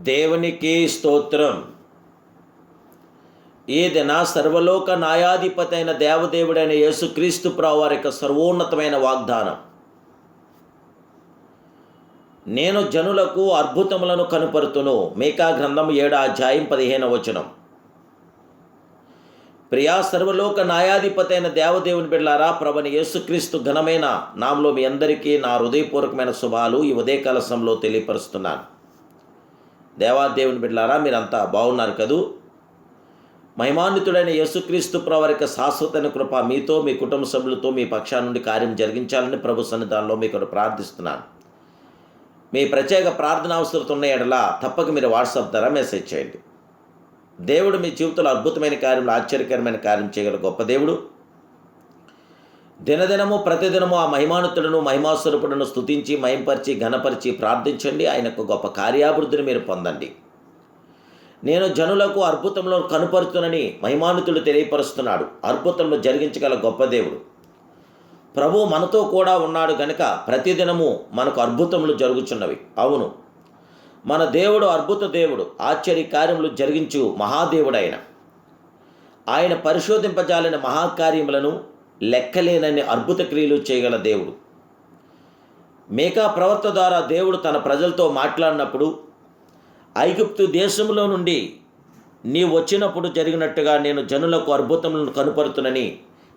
దేవునికి స్తోత్రం. ఏదైనా సర్వలోక న్యాయాధిపతి అయిన దేవదేవుడైన యేసుక్రీస్తు ప్రభువారి యొక్క సర్వోన్నతమైన వాగ్దానం, నేను జనులకు అద్భుతములను కనుపరుతును. మీకా గ్రంథం 7:15. ప్రియా సర్వలోక న్యాయాధిపతి అయిన దేవదేవుని బిడ్డలారా, ప్రభువైన యేసుక్రీస్తు ఘనమైన నామములో మీ అందరికీ నా హృదయపూర్వకమైన శుభాలు ఈ ఉదయకాల సమయంలో తెలియపరుస్తున్నాను. దేవాదేవుని బిడ్డలారా, మీరంతా బాగున్నారు కదూ? మహిమాన్వితుడైన యేసుక్రీస్తు ప్రభువారి యొక్క శాశ్వతమైన కృప మీతో, మీ కుటుంబ సభ్యులతో, మీ పక్షాన నుండి కార్యం జరిగించాలని ప్రభు సన్నిధానంలో మీకు ప్రార్థిస్తున్నాను. మీ ప్రత్యేక ప్రార్థన అవసరం ఉన్న ఎడల తప్పక మీరు వాట్సాప్ ద్వారా మెసేజ్ చేయండి. దేవుడు మీ జీవితంలో అద్భుతమైన కార్యంలో ఆశ్చర్యకరమైన కార్యం చేయగల గొప్ప దేవుడు. దినదినము ప్రతిదినము ఆ మహిమానుతులను, మహిమాస్వరూపులను స్తుతించి, మహింపరిచి, ఘనపరిచి ప్రార్థించండి. ఆయనకు గొప్ప కార్యాభివృద్ధిని మీరు పొందండి. నేను జనులకు అద్భుతములను కనుపరుతునని మహిమానుతుడు తెలియపరుస్తున్నాడు. అద్భుతములు జరిగించగల గొప్ప దేవుడు ప్రభు మనతో కూడా ఉన్నాడు గనుక ప్రతిదినము మనకు అద్భుతములు జరుగుచున్నవి. అవును, మన దేవుడు అద్భుత దేవుడు, ఆశ్చర్య కార్యములు జరిగించు మహాదేవుడైన ఆయన పరిశోధింపజాలిన మహాకార్యములను, లెక్కలేనన్ని అద్భుత క్రియలు చేయగల దేవుడు. మీకా ప్రవక్త ద్వారా దేవుడు తన ప్రజలతో మాట్లాడినప్పుడు, ఐగుప్తు దేశంలో నుండి నీవు వచ్చినప్పుడు జరిగినట్టుగా నేను జనులకు అద్భుతములను కనుపరుతునని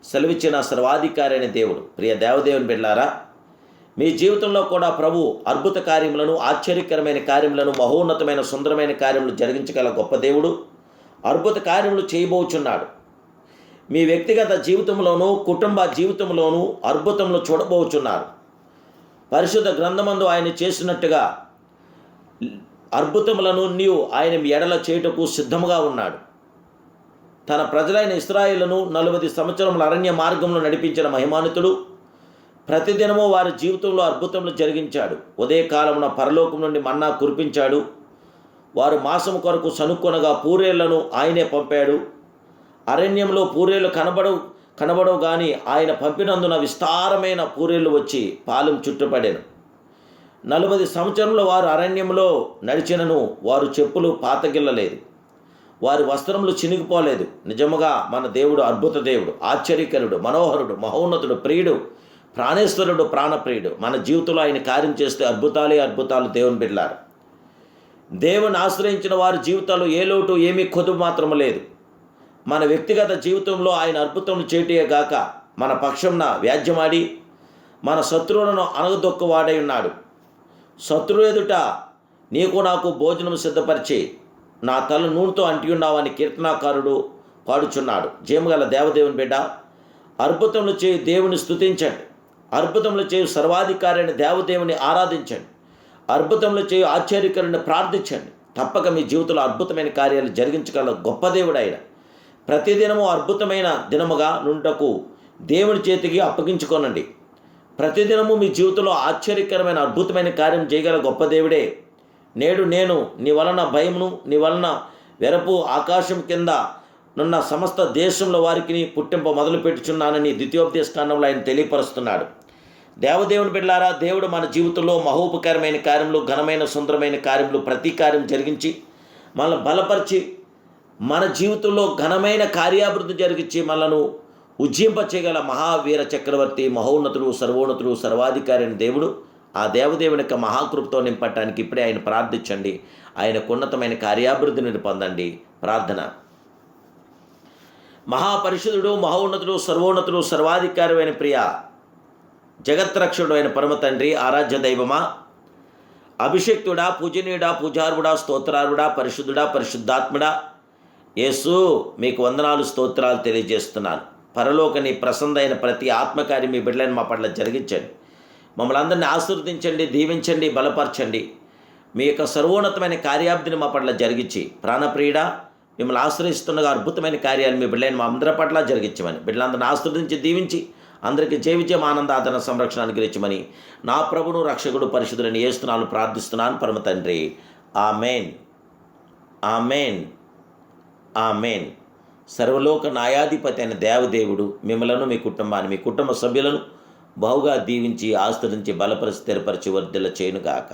సెలవిచ్చిన సర్వాధికారి అయిన దేవుడు. ప్రియ దేవదేవుని బిడ్డలారా, మీ జీవితంలో కూడా ప్రభు అద్భుత కార్యములను, ఆశ్చర్యకరమైన కార్యములను, మహోన్నతమైన సుందరమైన కార్యములు జరిగించగల గొప్ప దేవుడు. అద్భుత కార్యములు చేయబోచున్నాడు. మీ వ్యక్తిగత జీవితంలోనూ, కుటుంబ జీవితంలోనూ అద్భుతములు చూడబోచున్నారు. పరిశుద్ధ గ్రంథమందు ఆయన చేసినట్టుగా అద్భుతములను నీవు ఆయన ఎడల చేయుటకు సిద్ధముగా ఉన్నాడు. తన ప్రజలైన ఇశ్రాయేలును 40 సంవత్సరముల అరణ్య మార్గంలో నడిపించిన మహిమాన్వితుడు ప్రతిదినము వారి జీవితంలో అద్భుతములు జరిగించాడు. ఉదయకాలమున పరలోకం నుండి మన్నా కురిపించాడు. వారు మాసం కొరకు సనుక్కొనగా పూరేళ్లను ఆయనే పంపాడు. అరణ్యంలో పూరేళ్లు కనబడవు కానీ ఆయన పంపినందున విస్తారమైన పూరేళ్లు వచ్చి పాలెం చుట్టుపడాను. 40 సంవత్సరంలో వారు అరణ్యంలో నడిచినను వారు చెప్పులు పాతగిల్లలేదు, వారి వస్త్రములు చినిగిపోలేదు. నిజముగా మన దేవుడు అద్భుత దేవుడు, ఆశ్చర్యకరుడు, మనోహరుడు, మహోన్నతుడు, ప్రియుడు, ప్రాణేశ్వరుడు, ప్రాణప్రియుడు. మన జీవితంలో ఆయన కార్యం చేస్తే అద్భుతాలే అద్భుతాలు. దేవుని బిడ్డలారు, దేవుని ఆశ్రయించిన వారి జీవితాలు ఏ లోటు, ఏమీ కొదువు మాత్రము లేదు. మన వ్యక్తిగత జీవితంలో ఆయన అద్భుతములు చేయటే గాక మన పక్షంన వ్యాజ్యమాడి మన శత్రువులను అణగదొక్కువాడై ఉన్నాడు. శత్రువు ఎదుట నీకు నాకు భోజనం సిద్ధపరిచి నా తల నూనెతో అంటియున్నావని కీర్తనాకారుడు పాడుచున్నాడు. జీవగల దేవదేవుని బిడ్డ, అద్భుతములు చేయి దేవుని స్తుతించండి. అద్భుతములు చేయు సర్వాధికారి అయిన దేవదేవుని ఆరాధించండి. అద్భుతములు చేయు ఆశ్చర్యకరుని ప్రార్థించండి. తప్పక మీ జీవితంలో అద్భుతమైన కార్యాలు జరిగించగల గొప్ప దేవుడు ఆయన. ప్రతిదినము అద్భుతమైన దినముగా నుండకు దేవుని చేతికి అప్పగించుకోనండి. ప్రతిదినము మీ జీవితంలో ఆశ్చర్యకరమైన అద్భుతమైన కార్యం చేయగల గొప్ప దేవుడే. నేడు నేను నీ వలన భయమును, నీ వలన వెరపు ఆకాశం కింద నున్న సమస్త దేశంలో వారికి పుట్టింప మొదలుపెట్టుచున్నానని ద్వితీయోపదేశకాండంలో ఆయన తెలియపరుస్తున్నాడు. దేవదేవుని బిడ్డలారా, దేవుడు మన జీవితంలో మహోపకరమైన కార్యములు, ఘనమైన సుందరమైన కార్యములు, ప్రతి కార్యం జరిగించి మనల్ని బలపరిచి మన జీవితంలో ఘనమైన కార్యాభివృద్ధి జరిగించి మనను ఉజ్జింప చేయగల మహావీర చక్రవర్తి, మహోన్నతుడు, సర్వోన్నతుడు, సర్వాధికారి అయిన దేవుడు. ఆ దేవదేవుని యొక్క మహాకృపతో నింపటానికి ఇప్పుడే ఆయన ప్రార్థించండి. ఆయనకు ఉన్నతమైన కార్యాభివృద్ధిని పొందండి. ప్రార్థన. మహాపరిశుద్ధుడు, మహోన్నతుడు, సర్వోన్నతుడు, సర్వాధికారి అయిన ప్రియ జగత్రక్షుడు అయిన పరమ తండ్రి, ఆరాధ్య దైవమా, అభిషక్తుడా, పూజనీయుడా, పూజార్వుడా, స్తోత్రార్వుడా, పరిశుద్ధుడా, పరిశుద్ధాత్ముడా, యేసు మీకు వందనాలు, స్తోత్రాలు తెలియజేస్తున్నాను. పరలోకని ప్రసన్నైన ప్రతి ఆత్మకార్యం మీ బిడ్డలను మా పట్ల జరిగించండి. మమ్మల్ని అందరినీ ఆశీర్వదించండి, దీవించండి, బలపరచండి. మీ యొక్క సర్వోన్నతమైన కార్యాబ్దిని మా పట్ల జరిగించి, ప్రాణప్రియుడా, మిమ్మల్ని ఆశ్రయిస్తున్నగా అద్భుతమైన కార్యాలు మీ బిడ్డలను మా అందరి పట్ల జరిగించమని, బిడ్డలందరినీ ఆశీర్వదించి దీవించి అందరికీ జయ విజయం, ఆనంద, ఆదరణ, సంరక్షణ అనుగ్రహించమని నా ప్రభును, రక్షకుడు, పరిశుద్ధులని యేసునామములో ప్రార్థిస్తున్నాను పరమ తండ్రి. ఆమేన్, ఆమేన్, ఆమేన్. సర్వలోక న్యాయాధిపతి అయిన దేవదేవుడు మిమ్మలను, మీ కుటుంబాన్ని, మీ కుటుంబ సభ్యులను బహుగా దీవించి, ఆశ్రయించి, బలపరిచి, స్థిరపరిచి వర్ధిల్ల చేయునుగాక.